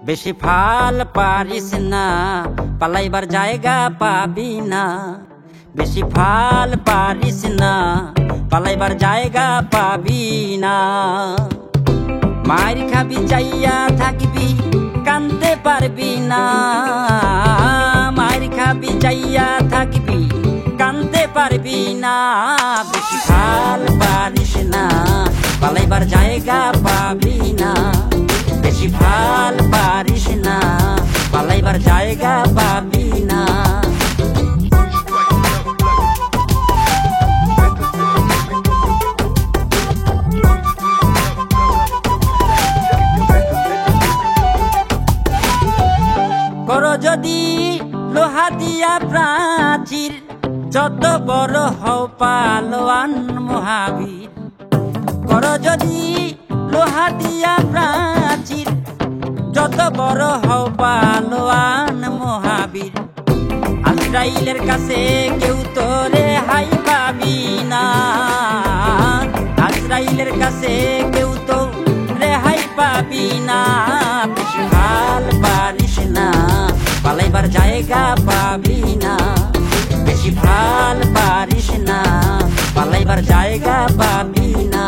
বেশি ফাল পারিস না, পালাইবার জায়গা পাবি না। বেশি ফাল পারিস না, পালাইবার জায়গা পাবি না। মার খাবি চাইয়া থাকবি, কানতে পারবি না। মার খাবি চাইয়া থাকবি, কানতে পারবি না। বেশি ফাল পারিস না, পালাইবার জায়গা পাবি না। বেশি ফাল পারিস না, পালাইবার জায়গা পাবি না। কর যদি লোহা দিয়া প্রাচীর, যত বড় হও পালোয়ান মহাবীর। কর যদি লোহা দিয়া প্রাচীর, যত বড় হও পালোয়ান মহাবীর। আজরাইলের কাছে কেউ তো রেহাই পাবি না। আজরাইলের কাছে কেউ তো রেহাই পাবি না। বেশি ফাল পারিস না, পালাইবার জায়গা পাবি না। বেশি ফাল পারিস না, পালাইবার জায়গা পাবি না।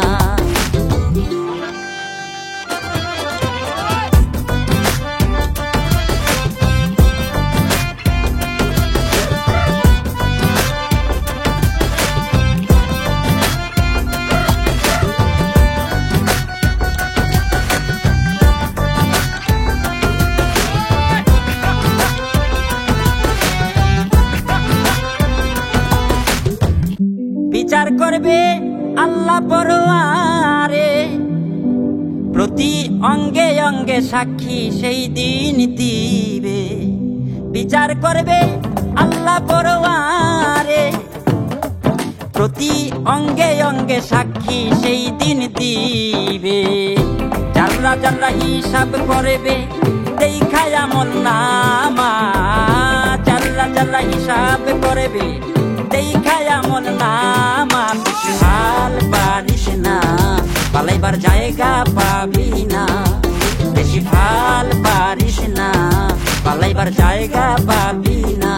বিচার করবে আল্লাহ পরোয়ারে, প্রতি অঙ্গে অঙ্গে সাক্ষী সেই দিন দিবে। বিচার করবে আল্লাহ পরোয়ারে, প্রতি অঙ্গে অঙ্গে সাক্ষী সেই দিন দিবে। জাররা জাররা হিসাব করবে দেখায় আমল নামা। জাররা জাররা হিসাব করবে দেখায় আমল নামা। বেশি ফাল পারিস না, পালাইবার জায়গা পাবি না। বেশি ফাল পারিস না, পালাইবার জায়গা পাবি না।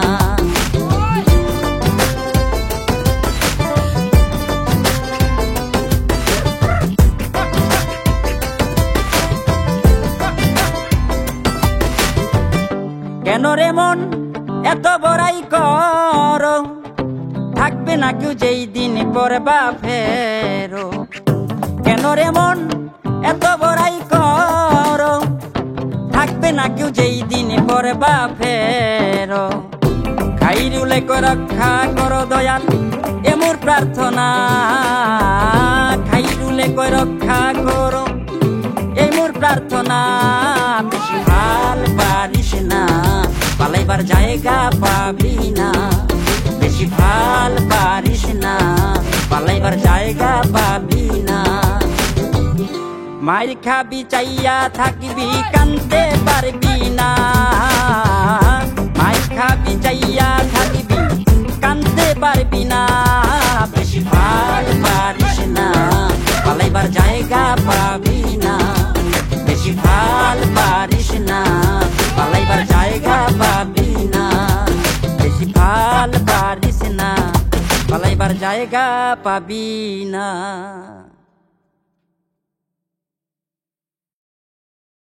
কেন রে মন এত বড়াই কর, থাকবে না কেউ যেই দিন পরবা ফেরো। কেন রে মন এত বড়াই কর, থাকবে না কেউ যেই দিন পরবা ফেরো। খাইরুলে রক্ষা করো দয়াল এ মোর প্রার্থনা। খাইরুলে রক্ষা করো এ মোর প্রার্থনা। বেশি ফাল পারিস না, পালাইবার জায়গা পাবি না। বেশি ফাল পারিস না, পালাইবার জায়গা পাবি না। মার খাবি চাইয়া থাকবি, কানতে পারবি না। মার খাবি চাইয়া থাকবি, কানতে পারবি না। বেশি ফাল পারিস না, পালাইবার জায়গা পাবি না। বেশি ফাল পারিস না, পালাইবার জায়গা পাবি না। বেশি ফাল পারিস না, পালাইবার জায়গা পাবি না।